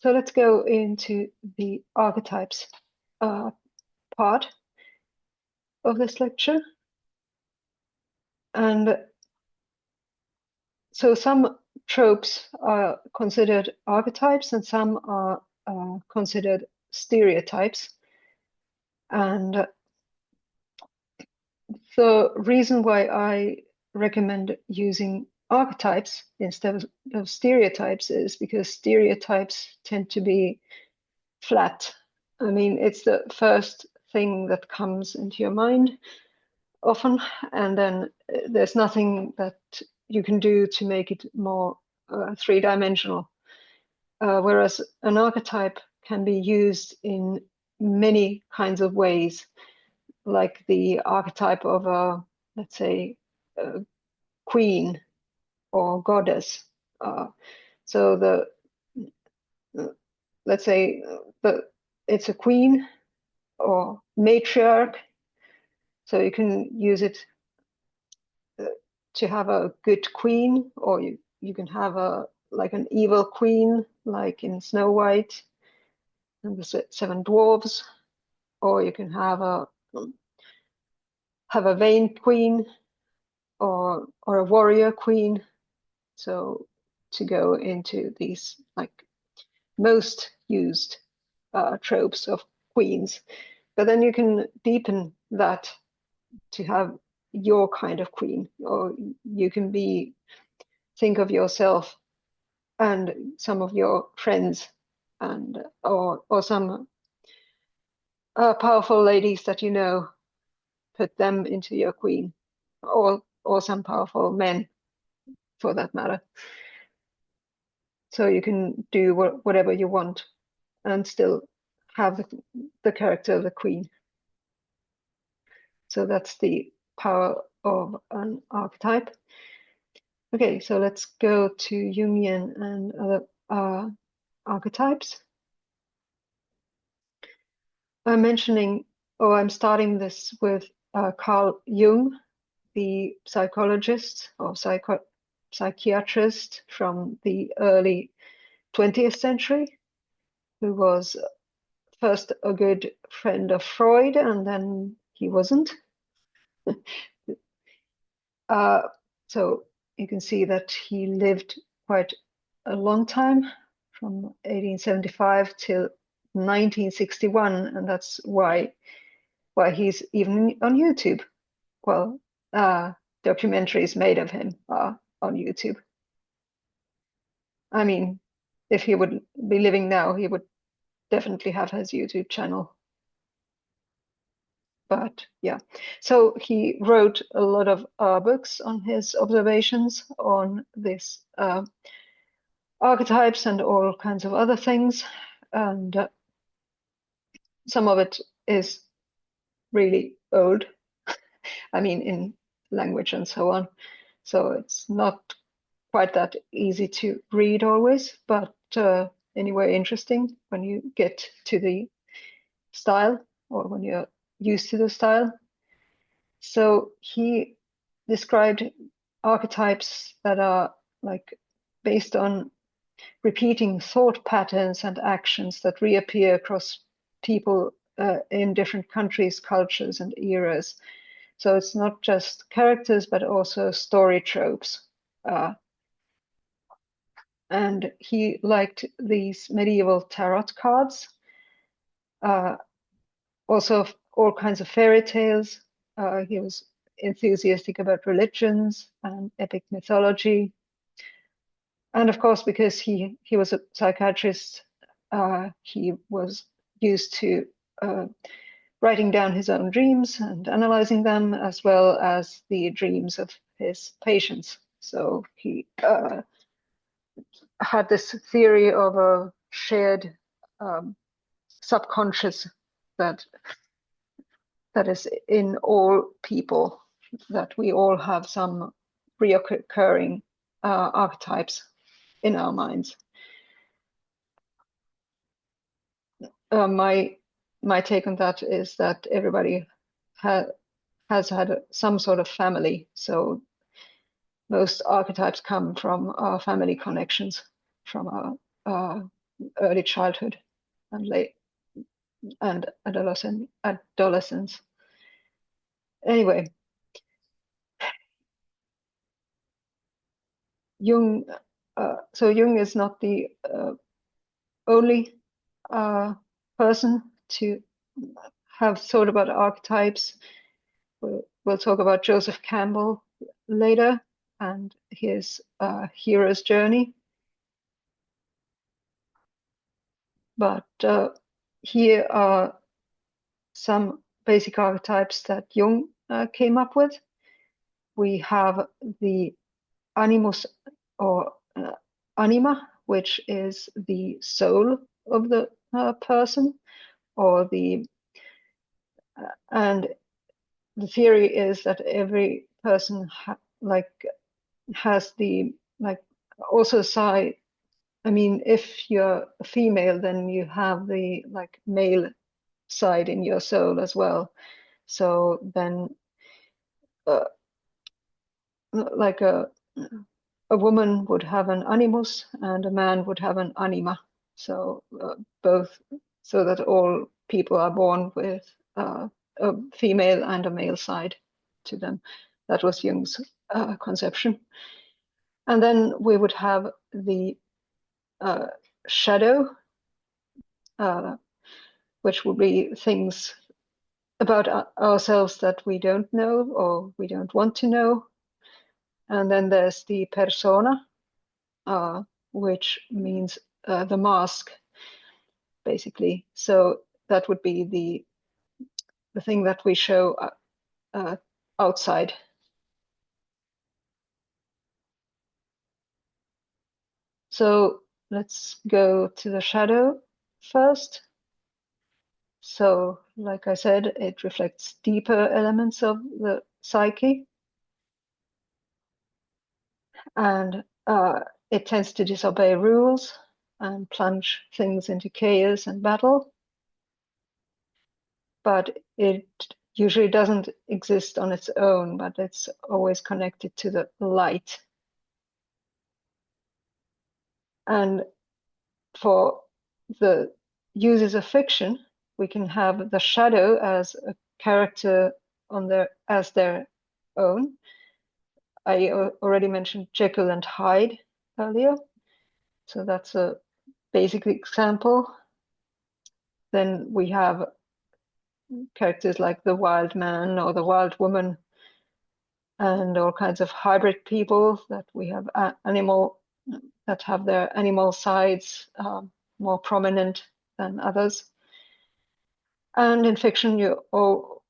So let's go into the archetypes part of this lecture. And so some tropes are considered archetypes and some are considered stereotypes. And the reason why I recommend using archetypes instead of stereotypes is because stereotypes tend to be flat. I mean, it's the first thing that comes into your mind often, and then there's nothing that you can do to make it more three-dimensional. Whereas an archetype can be used in many kinds of ways, like the archetype of a, let's say, a queen or goddess. So let's say it's a queen or matriarch. So you can use it to have a good queen, or you can have like an evil queen, like in Snow White and the Seven Dwarfs, or you can have a vain queen or a warrior queen. So to go into these like most used tropes of queens, but then you can deepen that to have your kind of queen, or you can think of yourself and some of your friends, and or some powerful ladies that you know, put them into your queen, or some powerful men for that matter. So you can do whatever you want and still have the character of the queen. So that's the power of an archetype. Okay, so let's go to Jungian and other archetypes. I'm starting this with Carl Jung, the psychologist or psychiatrist from the early 20th century, who was first a good friend of Freud, and then he wasn't. So you can see that he lived quite a long time, from 1875 till 1961, and that's why he's even on YouTube. Well, documentaries made of him are on YouTube. I mean, if he would be living now, he would definitely have his YouTube channel. But yeah, so he wrote a lot of books on his observations on this archetypes and all kinds of other things, and some of it is really old. I mean, in language and so on. So it's not quite that easy to read always, but anyway, interesting when you get to the style, or when you're used to the style. So he described archetypes that are like based on repeating thought patterns and actions that reappear across people in different countries, cultures, and eras. So it's not just characters, but also story tropes. And he liked these medieval tarot cards, also all kinds of fairy tales. He was enthusiastic about religions and epic mythology. And of course, because he was a psychiatrist, he was used to writing down his own dreams and analyzing them, as well as the dreams of his patients. So he had this theory of a shared subconscious that is in all people, that we all have some reoccurring archetypes in our minds. My take on that is that everybody has had some sort of family. So most archetypes come from our family connections, from our early childhood and late and adolescence. Anyway, Jung. So Jung is not the only person to have thought about archetypes. We'll talk about Joseph Campbell later and his hero's journey. But here are some basic archetypes that Jung came up with. We have the animus or anima, which is the soul of the person, or and the theory is that every person has the also side. I mean, if you're a female, then you have the male side in your soul as well. So then, like a woman would have an animus and a man would have an anima. So both, so that all people are born with a female and a male side to them. That was Jung's conception. And then we would have the shadow, which would be things about ourselves that we don't know or we don't want to know. And then there's the persona, which means the mask, basically. So that would be the thing that we show outside. So let's go to the shadow first. So, like I said, it reflects deeper elements of the psyche, and it tends to disobey rules and plunge things into chaos and battle. But it usually doesn't exist on its own, but it's always connected to the light. And for the users of fiction, we can have the shadow as a character as their own. I already mentioned Jekyll and Hyde earlier, so that's a basic example. Then we have characters like the wild man or the wild woman, and all kinds of hybrid people that we have that have their animal sides more prominent than others. And in fiction, you all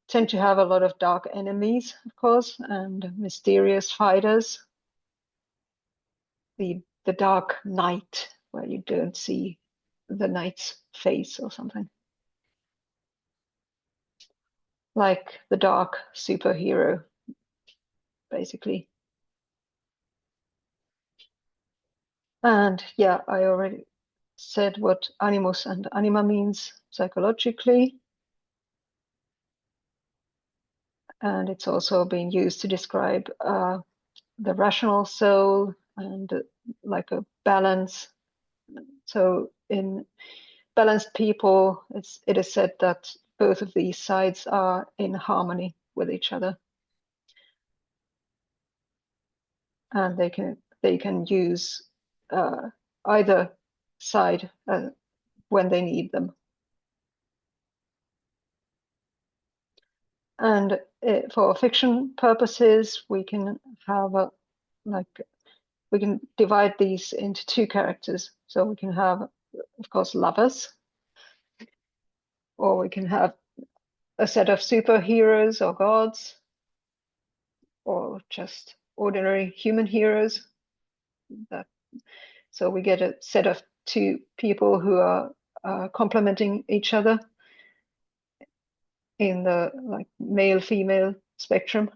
tend to have a lot of dark enemies, of course, and mysterious fighters. The dark knight, where you don't see the knight's face or something. Like the dark superhero, basically. And yeah, I already said what animus and anima means psychologically. And it's also being used to describe the rational soul and like a balance. So in balanced people, it is said that both of these sides are in harmony with each other. And they can use either side when they need them. And for fiction purposes, we can have we can divide these into two characters. So we can have, of course, lovers, or we can have a set of superheroes or gods, or just ordinary human heroes. So we get a set of two people who are complementing each other in the male-female spectrum.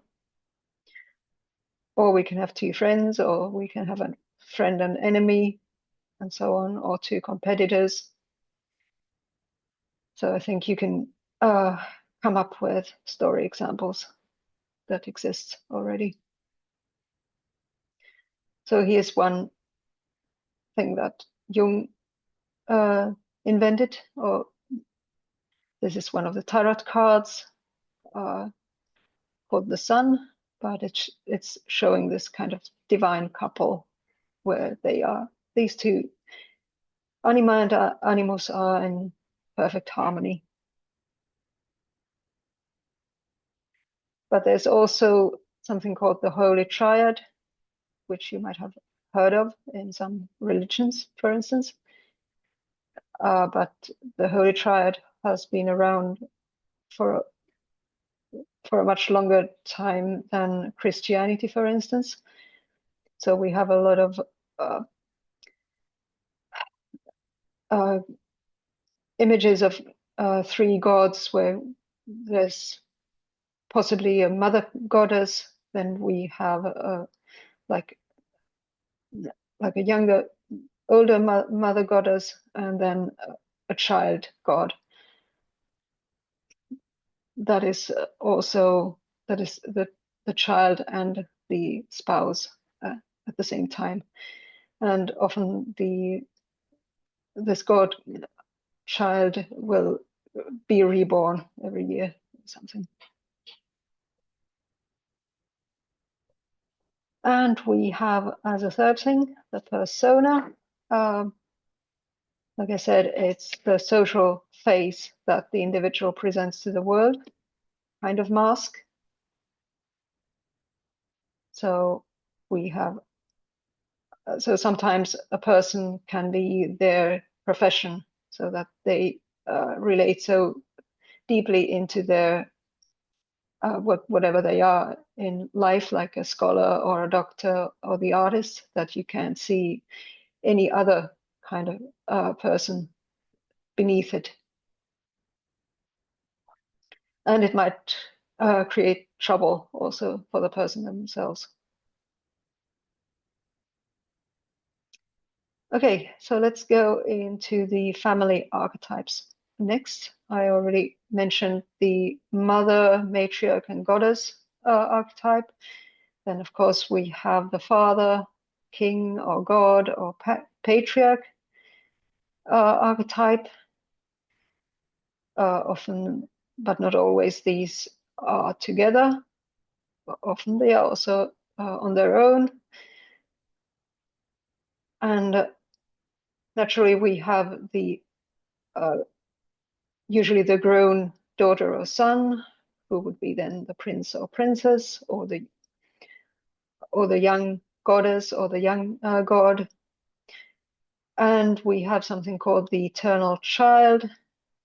Or we can have two friends, or we can have a friend and enemy, and so on, or two competitors. So I think you can come up with story examples that exist already. So here's one thing that Jung invented, or this is one of the tarot cards called the Sun, but it's showing this kind of divine couple where they are, these two, anima and animus, are in perfect harmony. But there's also something called the Holy Triad, which you might have heard of in some religions, for instance. But the Holy Triad has been around for a much longer time than Christianity, for instance. So we have a lot of images of three gods, where there's possibly a mother goddess, then we have like a younger, older mother goddess, and then a child god. That is also the child and the spouse at the same time, and often this god child will be reborn every year or something. And we have, as a third thing, the persona. Like I said, it's the social face that the individual presents to the world, kind of mask. So we have, so sometimes a person can be their profession, so that they relate so deeply into their whatever they are in life, like a scholar or a doctor or the artist, that you can't see any other kind of person beneath it. And it might create trouble also for the person themselves. Okay, so let's go into the family archetypes. Next, I already mentioned the mother, matriarch, and goddess archetype. Then, of course, we have the father, king, or god, or patriarch archetype. Often, but not always, these are together. Often they are also on their own. And naturally, we have the usually the grown daughter or son, who would be then the prince or princess, or the young goddess or the young god. And we have something called the eternal child.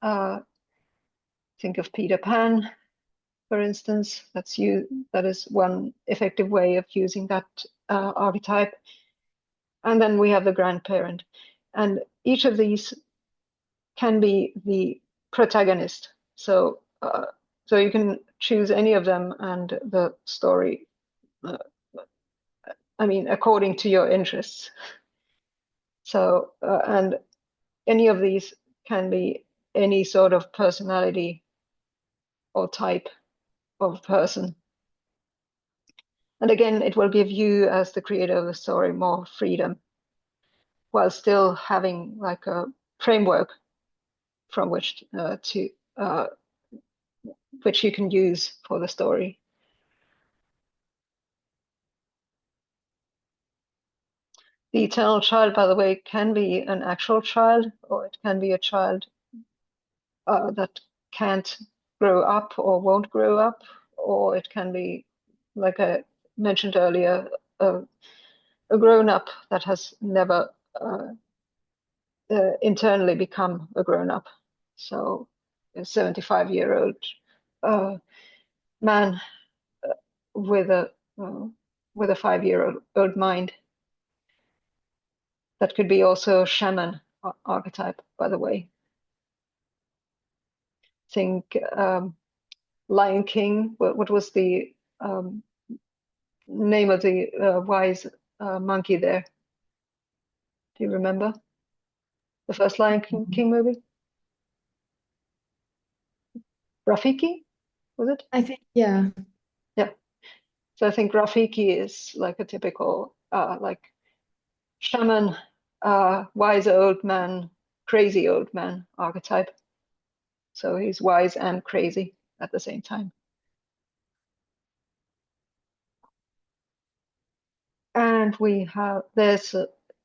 Think of Peter Pan, for instance. That is one effective way of using that archetype. And then we have the grandparent. And each of these can be the protagonist. So you can choose any of them, and the story, according to your interests. So, and any of these can be any sort of personality or type of person. And again, it will give you, as the creator of the story, more freedom, while still having like a framework from which which you can use for the story. The eternal child, by the way, can be an actual child, or it can be a child that can't grow up or won't grow up, or it can be, like I mentioned earlier, a grown-up that has never internally become a grown-up. So a 75-year-old man with a 5-year-old mind. That could be also a shaman archetype, by the way. Think Lion King. What was the name of the wise monkey there? Do you remember? The first Lion King movie? Rafiki, was it? I think, yeah. Yeah. So I think Rafiki is like a typical like shaman, wise old man, crazy old man archetype. So he's wise and crazy at the same time. And there's,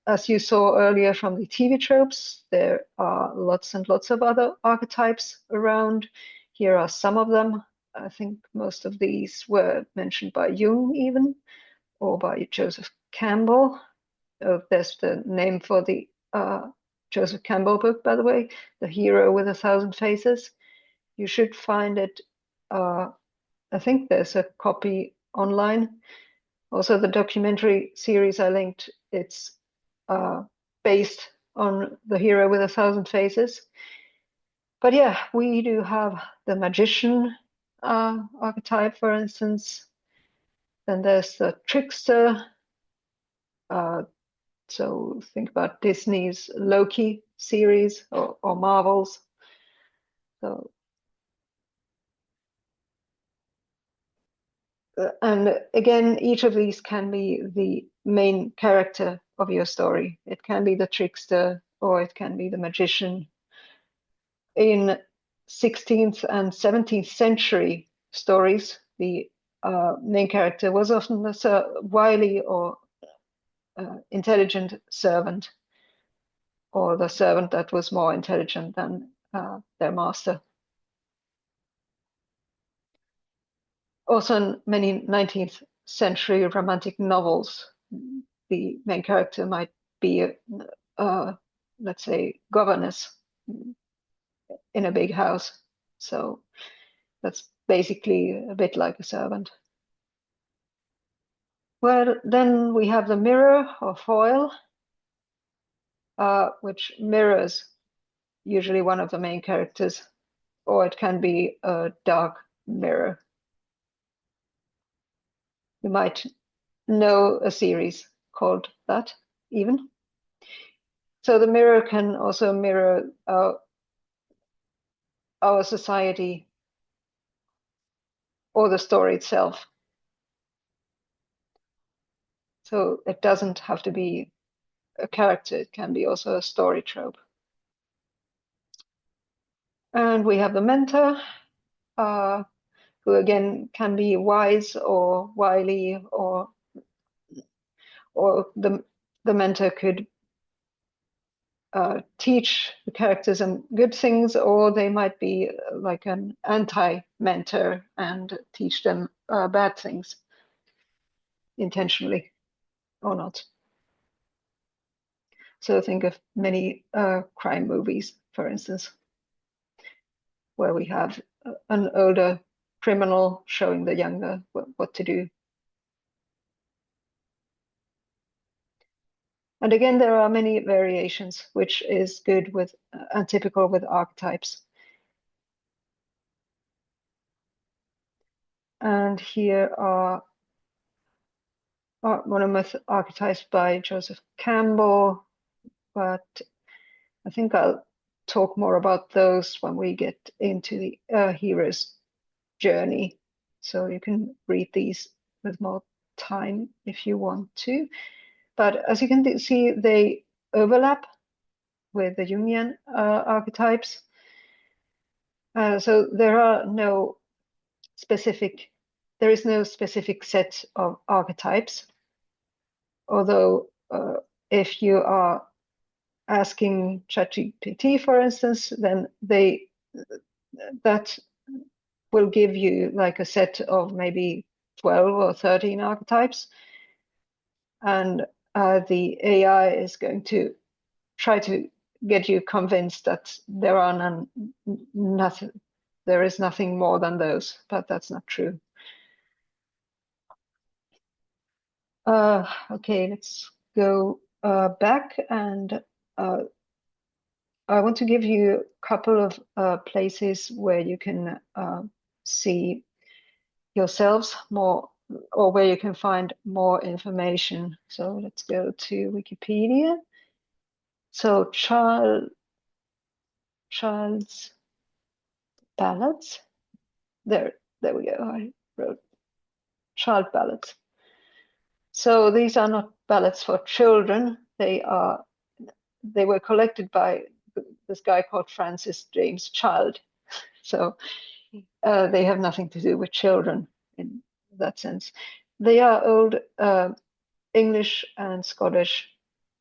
as you saw earlier from the TV tropes, there are lots and lots of other archetypes around. Here are some of them. I think most of these were mentioned by Jung even, or by Joseph Campbell. There's the name for the Joseph Campbell book, by the way, The Hero with 1,000 Faces. You should find it. I think there's a copy online. Also, the documentary series I linked, it's based on The Hero with 1,000 Faces. But yeah, we do have the magician archetype, for instance. Then there's the trickster. So think about Disney's Loki series or Marvel's. So, and again, each of these can be the main character of your story. It can be the trickster or it can be the magician. In 16th and 17th century stories, the main character was often a wily or intelligent servant, or the servant that was more intelligent than their master. Also, in many 19th century romantic novels, the main character might be, let's say, governess in a big house. So that's basically a bit like a servant. Well, then we have the mirror or foil, which mirrors usually one of the main characters, or it can be a dark mirror. You might know a series called that even. So the mirror can also mirror our society or the story itself. So it doesn't have to be a character, it can be also a story trope. And we have the mentor, who again can be wise or wily, or the mentor could teach the characters some good things, or they might be like an anti-mentor and teach them bad things intentionally or not. So think of many crime movies, for instance, where we have an older criminal showing the younger what to do. And again, there are many variations, which is good with and typical with archetypes. And here are monomyth archetypes by Joseph Campbell, but I think I'll talk more about those when we get into the hero's journey. So you can read these with more time if you want to. But as you can see, they overlap with the Jungian archetypes. So there is no specific set of archetypes. Although if you are asking ChatGPT, for instance, then that will give you like a set of maybe 12 or 13 archetypes. And the AI is going to try to get you convinced that there is nothing more than those, but that's not true. Okay, let's go back, and I want to give you a couple of places where you can see yourselves more, or where you can find more information. So let's go to Wikipedia. So child's ballads. There we go. I wrote child ballads. So these are not ballads for children. They were collected by this guy called Francis James Child. So they have nothing to do with children in that sense. They are old English and Scottish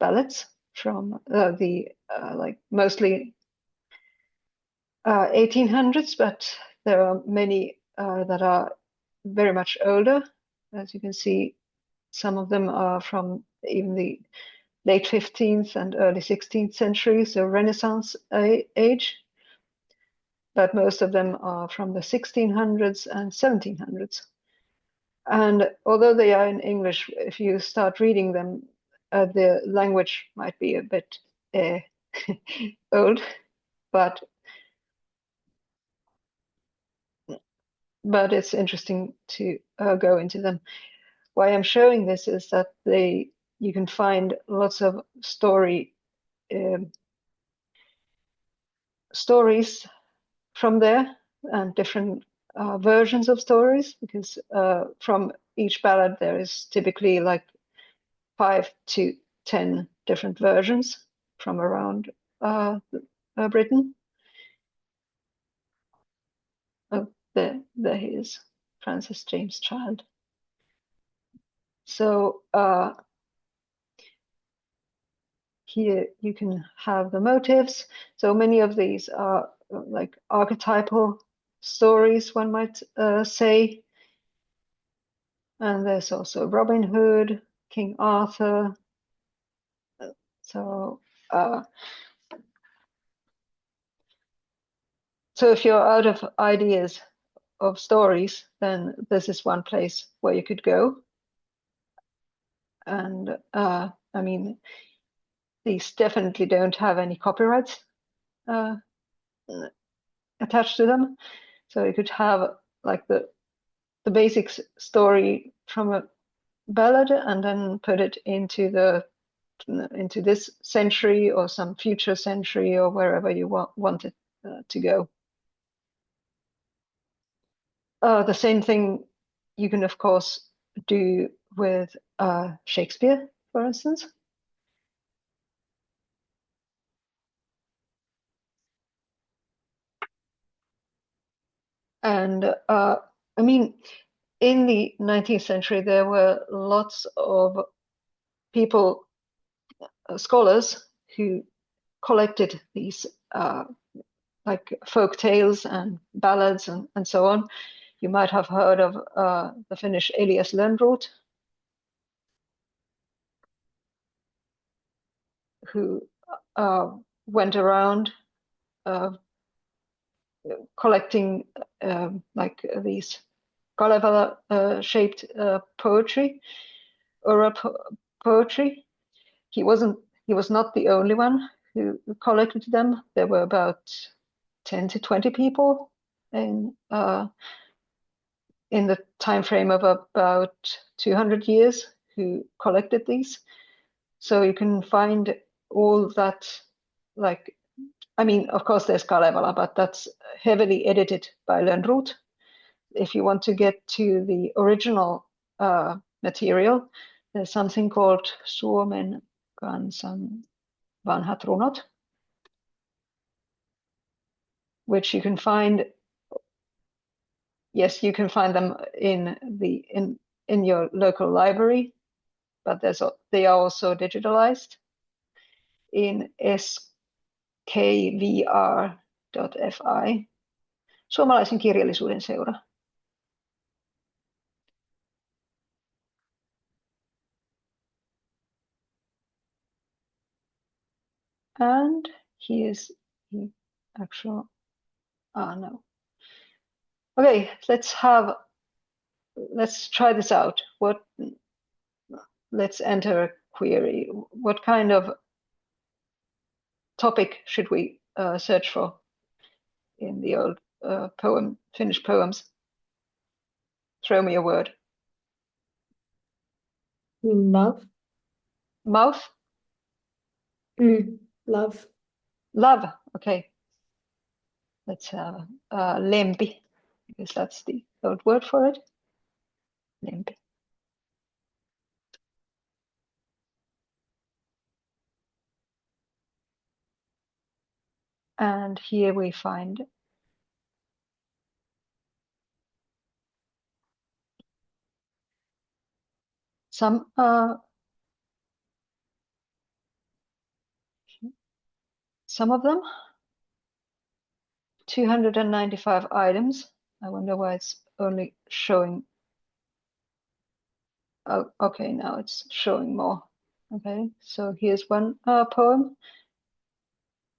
ballads from the like mostly 1800s, but there are many that are very much older. As you can see, some of them are from even the late 15th and early 16th century, so Renaissance age, but most of them are from the 1600s and 1700s. And although they are in English, if you start reading them, the language might be a bit old, but it's interesting to go into them. Why I'm showing this is that you can find lots of stories from there and different versions of stories, because from each ballad there is typically like 5 to 10 different versions from around Britain. Oh, there he is, Francis James Child. So here you can have the motives. So many of these are like archetypal stories, one might say. And there's also Robin Hood, King Arthur. So if you're out of ideas of stories, then this is one place where you could go. And I mean, these definitely don't have any copyrights attached to them. So you could have like the basic story from a ballad and then put it into this century or some future century or wherever you want it to go. The same thing you can, of course, do with Shakespeare, for instance. And I mean, in the 19th century, there were lots of people, scholars, who collected these like folk tales and ballads and so on. You might have heard of the Finnish Elias Lönnrot, who went around collecting like these Kalevala-shaped poetry, poetry. He was not the only one who collected them. There were about 10 to 20 people in the time frame of about 200 years who collected these. So you can find all that, like, I mean, of course there's Kalevala, but that's heavily edited by Lönnrot. If you want to get to the original material, there's something called Suomen kansan vanhat runot, which you can find. Yes, you can find them in your local library, but they are also digitalized in skvr.fi, Suomalaisen kirjallisuuden seura. And here's the actual, no. Okay, let's try this out. Let's enter a query. What kind of topic should we search for in the old Finnish poems? Throw me a word. Love. Mouth? Love. Love, okay. Let's have lempi, because that's the old word for it. Lempi. And here we find some of them, 295 items. I wonder why it's only showing. Oh, okay, now it's showing more. Okay, so here's one poem,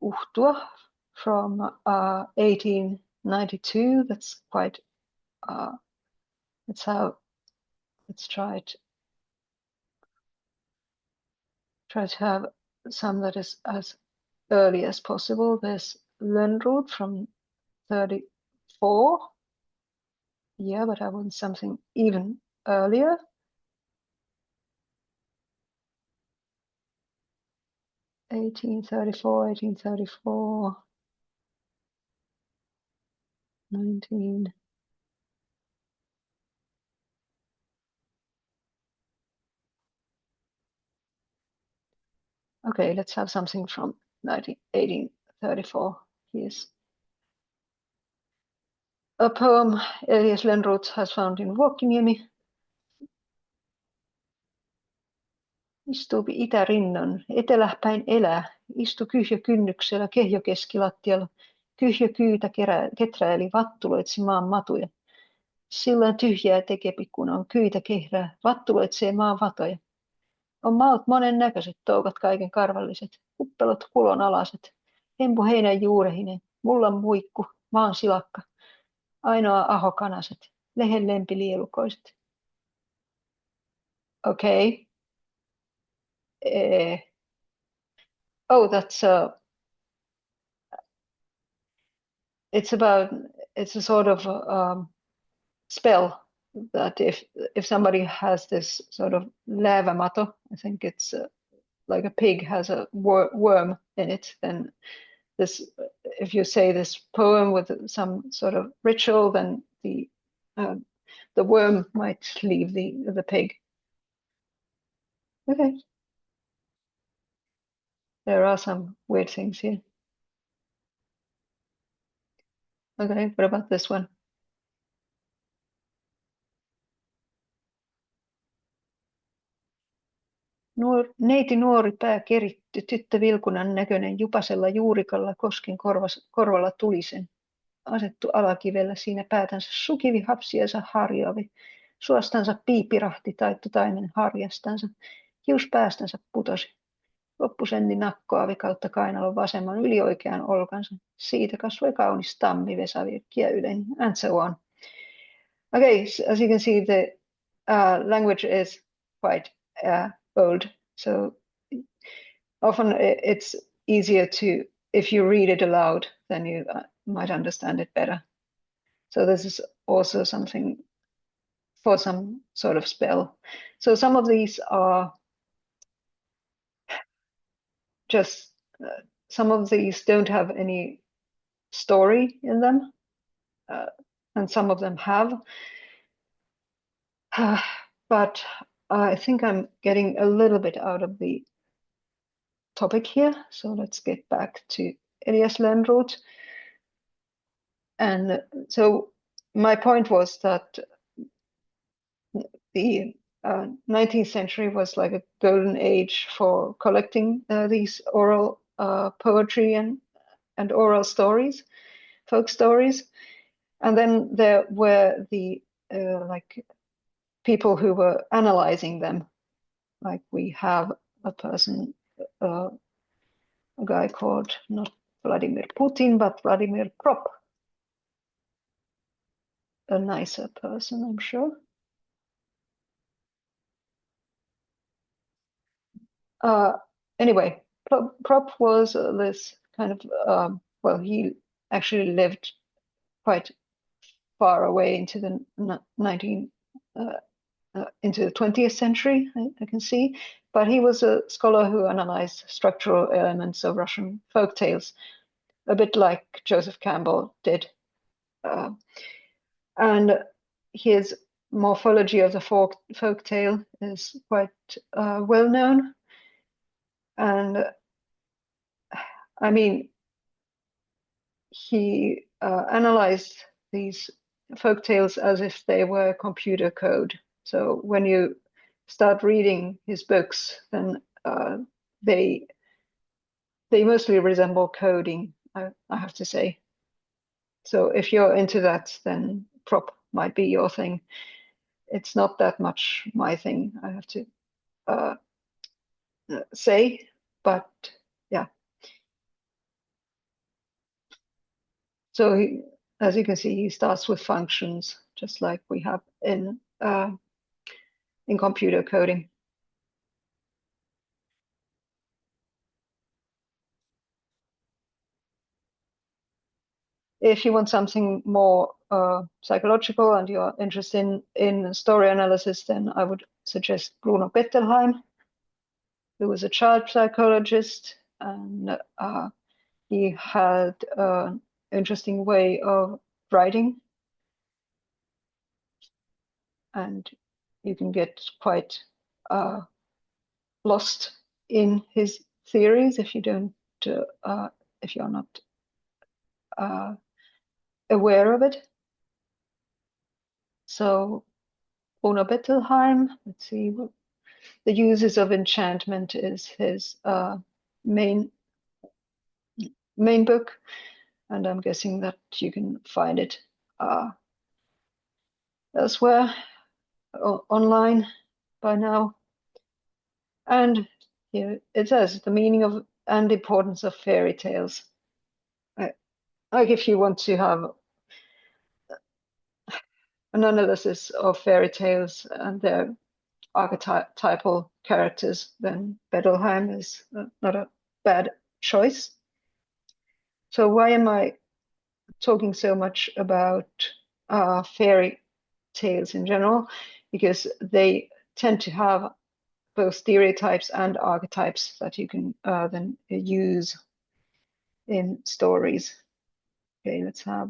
Uhtua, from 1892. That's quite. Let's try to have some that is as early as possible. There's Lönnrot from 34. Yeah, but I want something even earlier. 1834, 1834, 19. Okay, let's have something from 1834. Here's a poem Elias Lönnrot has found in Vuokkiniemi. Istuupi itärinnan, eteläpäin elää, istu kyhjökynnyksellä kehjokeskilattialla, kyhjökyytä keträili vattuloitsi maan matuja. Silloin tyhjää tekepi, kun on kyitä kehrää, vattuloitsee maan vatoja. On maut monen näköiset, toukat kaiken karvalliset, kuppelot kulon alaset, hempu heinän juurehinen, mullan muikku, maan silakka, ainoa aho kanaset, lehen lempi lielukoiset. Okay. Oh, that's it's a sort of spell that if somebody has this sort of läävämato, I think it's like a pig has a worm in it, then this, if you say this poem with some sort of ritual, then the worm might leave the pig. Okay. There are some weird things here. Okay, what about this one? Neiti nuori pää keritty, tyttö vilkunan näköinen, jupasella juurikalla kosken korvalla tulisen. Asettu alakivellä siinä päätänsä sukivi hapsiansa harjoavi. Suostansa piipirahti taittu taimen harjastansa. Hius päästänsä putosi. Loppusenni nakkoavi kautta kainalon vasemman ylioikean olkansa. Siitä kasvoi kaunis tammi vesavirkkiä yleni, and so on. Okay, so as you can see, the language is quite old, so often it's easier to, if you read it aloud, then you might understand it better. So this is also something for some sort of spell. So some of these are just, some of these don't have any story in them, and some of them have. But I think I'm getting a little bit out of the topic here. So let's get back to Elias Lönnrot. And so my point was that the 19th century was like a golden age for collecting these oral poetry and oral stories, folk stories. And then there were the like people who were analyzing them. Like we have a person, a guy called not Vladimir Putin, but Vladimir Krop. A nicer person, I'm sure. Anyway, Prop was this kind of, well, he actually lived quite far away into the into the 20th century, I can see, but he was a scholar who analyzed structural elements of Russian folk tales, a bit like Joseph Campbell did. And his morphology of the folk tale is quite well known. And I mean, he analyzed these folk tales as if they were computer code. So when you start reading his books, then they mostly resemble coding, I have to say. So if you're into that, then prop might be your thing. It's not that much my thing, I have to say, but yeah. So he, as you can see, he starts with functions, just like we have in computer coding. If you want something more psychological and you're interested in story analysis, then I would suggest Bruno Bettelheim, who was a child psychologist, and he had an interesting way of writing, and you can get quite lost in his theories if you don't, if you're not aware of it. So Bruno Bettelheim, let's see, the uses of enchantment is his main book, and I'm guessing that you can find it elsewhere online by now. And here it says the meaning of and importance of fairy tales. Like if you want to have an analysis of fairy tales and their archetypal characters, then Bettelheim is not a bad choice. So why am I talking so much about fairy tales in general? Because they tend to have both stereotypes and archetypes that you can then use in stories. Okay, let's have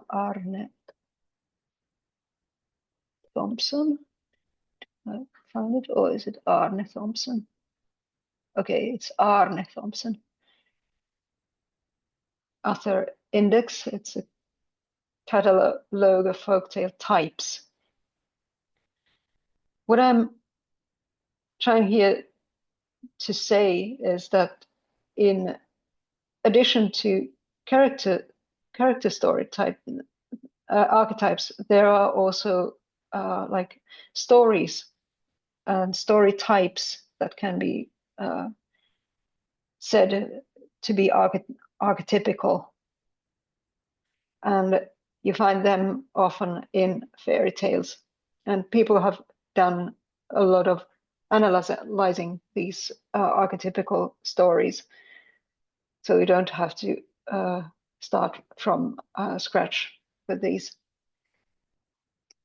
Arne Thompson. I found it, or is it Arne Thompson? Okay, it's Arne Thompson. Author Index, it's a catalog of folktale types. What I'm trying here to say is that in addition to character story type archetypes, there are also like stories and story types that can be said to be archetypical, and you find them often in fairy tales, and people have done a lot of analyzing these archetypical stories, so you don't have to start from scratch with these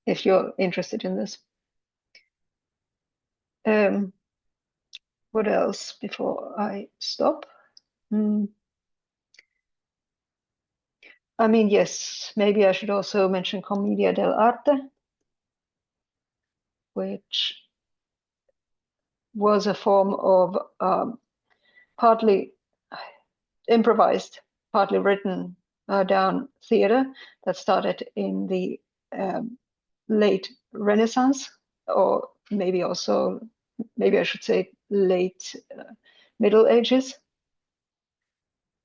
if you're interested in this. What else before I stop? I mean, yes, maybe I should also mention Commedia dell'arte, which was a form of partly improvised, partly written down theater that started in the late Renaissance, or maybe also, maybe I should say late Middle Ages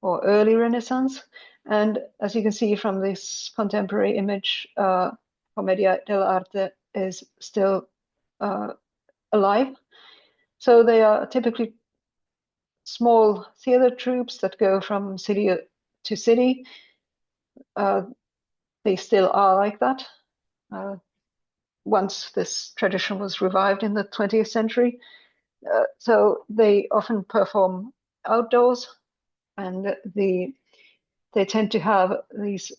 or early Renaissance. And as you can see from this contemporary image, Commedia dell'arte is still alive. So they are typically small theater troupes that go from city to city. They still are like that. Once this tradition was revived in the 20th century. So they often perform outdoors, and they tend to have these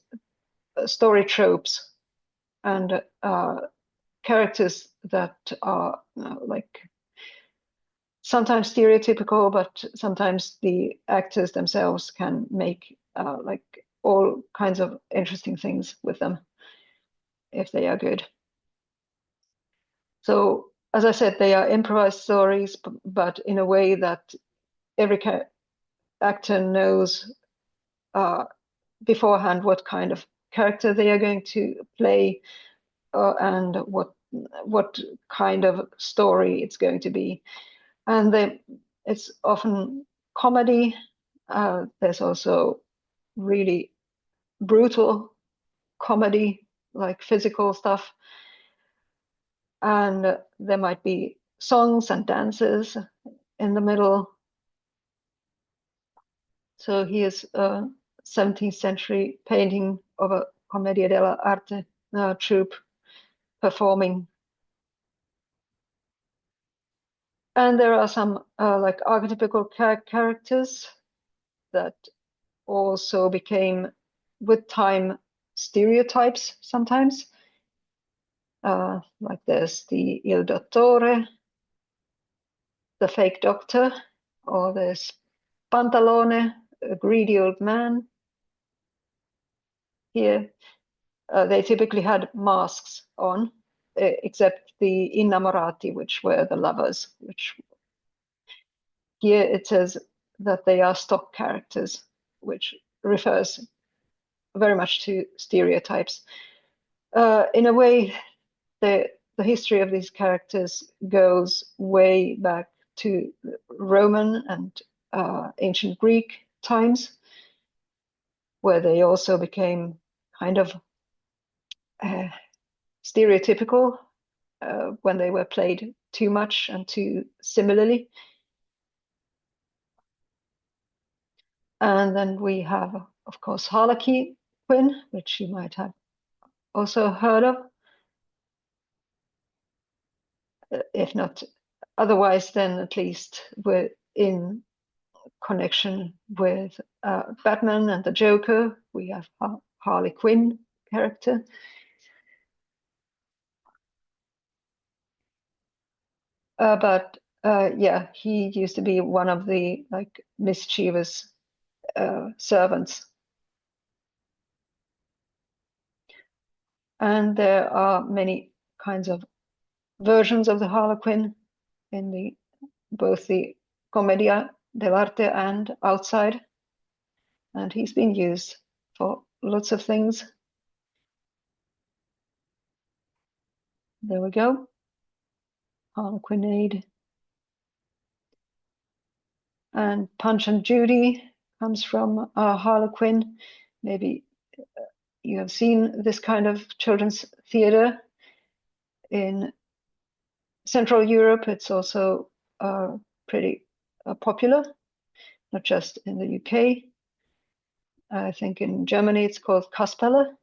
story tropes and characters that are like sometimes stereotypical, but sometimes the actors themselves can make like all kinds of interesting things with them if they are good. So as I said, they are improvised stories, but in a way that every actor knows beforehand what kind of character they are going to play, and what kind of story it's going to be. And it's often comedy. There's also really brutal comedy, like physical stuff. And there might be songs and dances in the middle. So here's a 17th century painting of a Commedia dell'arte troupe performing. And there are some like archetypical characters that also became, with time, stereotypes sometimes. Like there's the Il Dottore, the fake doctor, or there's Pantalone, a greedy old man. Here, they typically had masks on, except the innamorati, which were the lovers, which here it says that they are stock characters, which refers very much to stereotypes. In a way, the history of these characters goes way back to Roman and ancient Greek times, where they also became kind of stereotypical when they were played too much and too similarly. And then we have, of course, Harlequin, which you might have also heard of. If not otherwise, then at least we're in connection with Batman and the Joker. We have Harley Quinn character. But yeah, he used to be one of the like mischievous servants. And there are many kinds of versions of the Harlequin in both the Commedia dell'arte and outside. And he's been used for lots of things. There we go. Harlequinade. And Punch and Judy comes from Harlequin. Maybe you have seen this kind of children's theater in Central Europe. It's also pretty popular, not just in the UK. I think in Germany it's called Kasperle.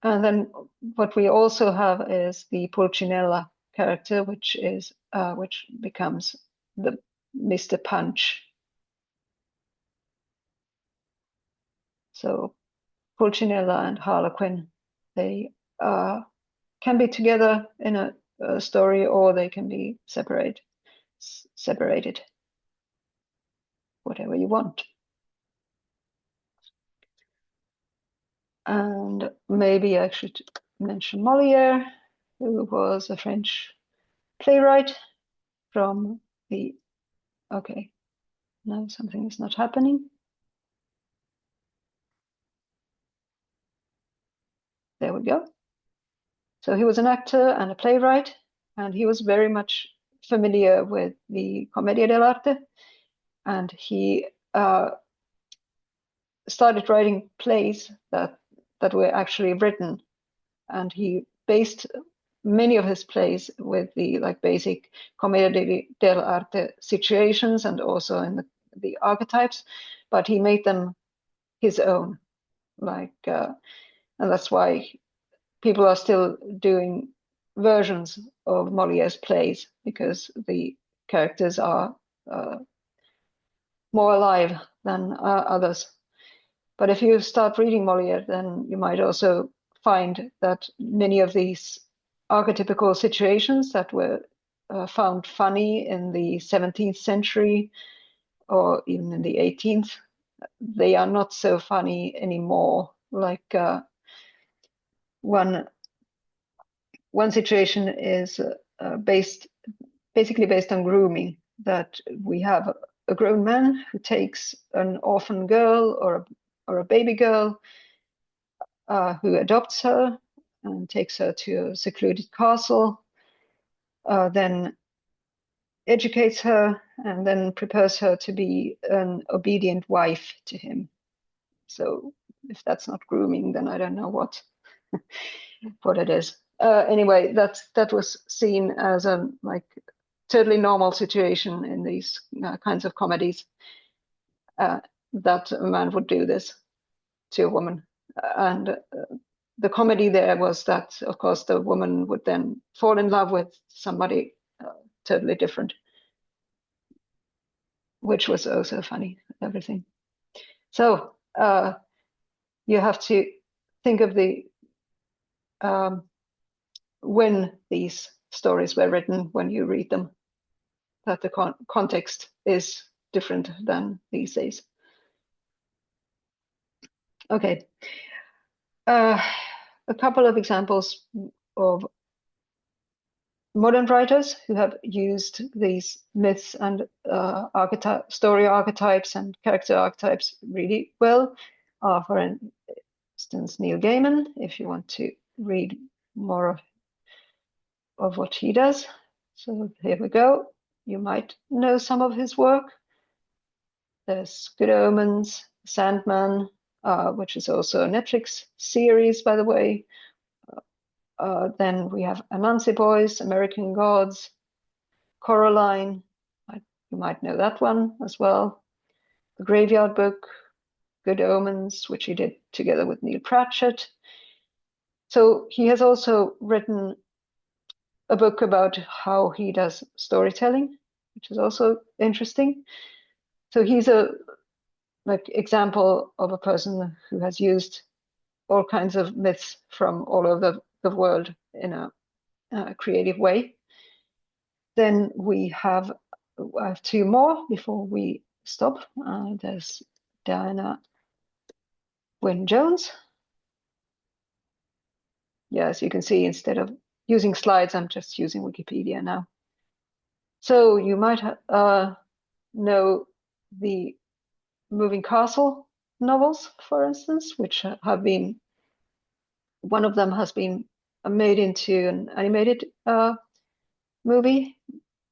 And then what we also have is the Pulcinella character, which becomes the Mr. Punch. So Pulcinella and Harlequin, they can be together in a story, or they can be separated, whatever you want. And maybe I should mention Molière, who was a French playwright from the, okay, now something is not happening. There we go. So he was an actor and a playwright, and he was very much familiar with the Commedia dell'arte, and he started writing plays that were actually written, and he based many of his plays with the like basic Commedia dell'arte situations and also in the archetypes, but he made them his own, like, and that's why people are still doing versions of Molière's plays, because the characters are more alive than others. But if you start reading Molière, then you might also find that many of these archetypical situations that were found funny in the 17th century or even in the 18th, they are not so funny anymore. Like one situation is basically based on grooming. that we have a grown man who takes an orphan girl or a baby girl, who adopts her and takes her to a secluded castle, then educates her, and then prepares her to be an obedient wife to him. So if that's not grooming, then I don't know what it is. Anyway, that was seen as a like totally normal situation in these kinds of comedies, that a man would do this to a woman. And the comedy there was that, of course, the woman would then fall in love with somebody totally different, which was also funny, everything. So you have to think of the when these stories were written, when you read them, that the context is different than these days. Okay, a couple of examples of modern writers who have used these myths and story archetypes and character archetypes really well are, for instance, Neil Gaiman, if you want to read more of what he does. So here we go. You might know some of his work. There's Good Omens, Sandman, which is also a Netflix series, by the way. Then we have Anansi Boys, American Gods, Coraline. You might know that one as well. The Graveyard Book, Good Omens, which he did together with Neil Pratchett. So he has also written a book about how he does storytelling, which is also interesting. So he's a example of a person who has used all kinds of myths from all over the world in a creative way. Then I have two more before we stop. There's Diana Wynne Jones. Yeah, as you can see, instead of using slides, I'm just using Wikipedia now. So you might know the Moving Castle novels, for instance, which have been, one of them has been made into an animated movie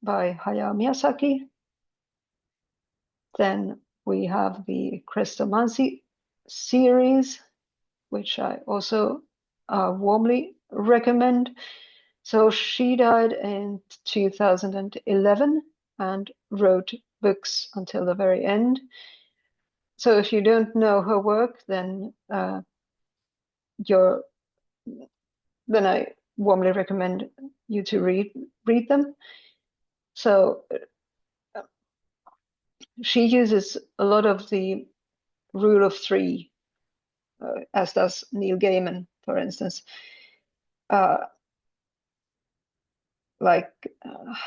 by Hayao Miyazaki. Then we have the Chrestomanci series, which I also warmly recommend. So she died in 2011 and wrote books until the very end. So if you don't know her work, then I warmly recommend you to read them. So she uses a lot of the rule of three, as does Neil Gaiman, for instance.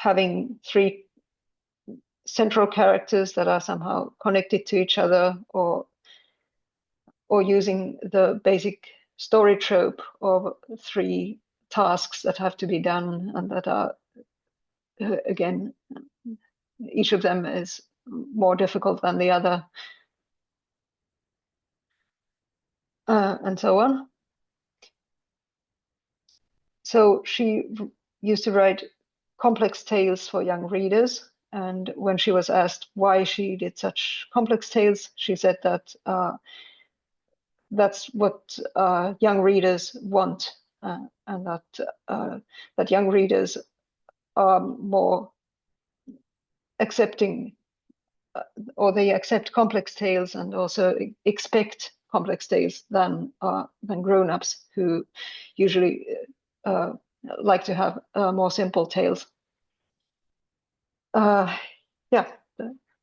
Having three central characters that are somehow connected to each other, or using the basic story trope of three tasks that have to be done, and that are, again, each of them is more difficult than the other, and so on. So she used to write complex tales for young readers, and when she was asked why she did such complex tales, she said that that's what young readers want, and that young readers are more accepting, or they accept complex tales and also expect complex tales than grown-ups, who usually like to have more simple tales. Yeah,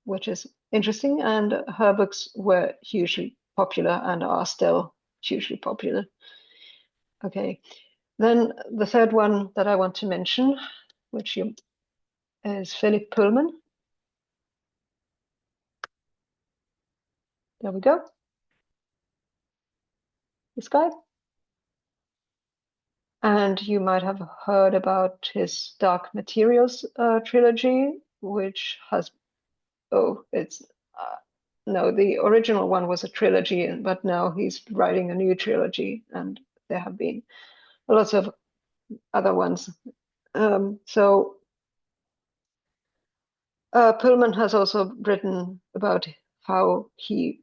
which is interesting, and her books were hugely popular and are still hugely popular. Okay, then the third one that I want to mention, is Philip Pullman. There we go. This guy. And you might have heard about his Dark Materials trilogy, which has, it's no, the original one was a trilogy, but now he's writing a new trilogy, and there have been lots of other ones. So Pullman has also written about how he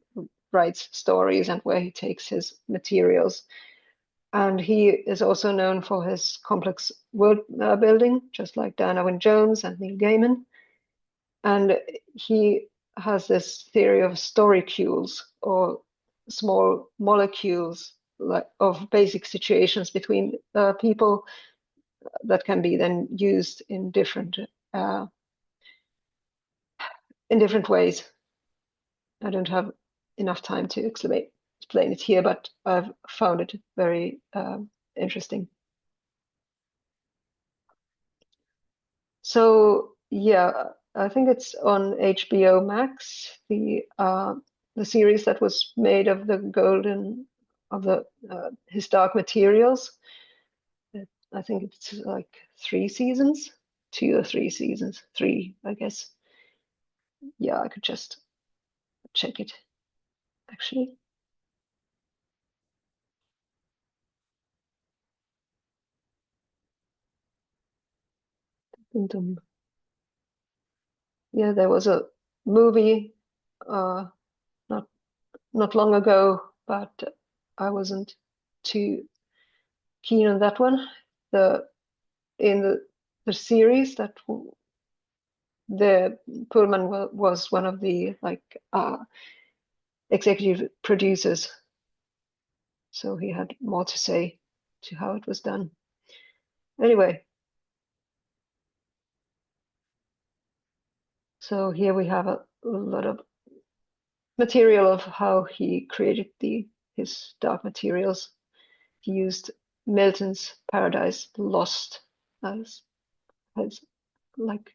writes stories and where he takes his materials. And he is also known for his complex world building, just like Diana Wynne Jones and Neil Gaiman. And he has this theory of storycules, or small molecules of basic situations between people that can be then used in different ways. I don't have enough time to explain it here, but I've found it very interesting. So yeah, I think it's on HBO Max, the series that was made of his Dark Materials. I think it's like 3 seasons, 2 or 3 seasons, 3, I guess. Yeah, I could just check it actually. Yeah, there was a movie uh, not not long ago, but I wasn't too keen on that one. The in the series that the Pullman was one of the executive producers, so he had more to say to how it was done. Anyway, so here we have a lot of material of how he created his Dark Materials. He used Milton's Paradise Lost as like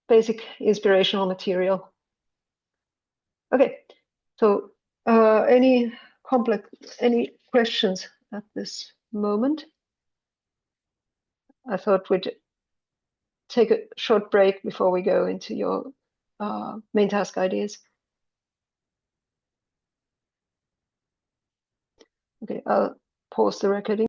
basic inspirational material. Okay, so any questions at this moment? I thought we'd take a short break before we go into your main task ideas. Okay, I'll pause the recording.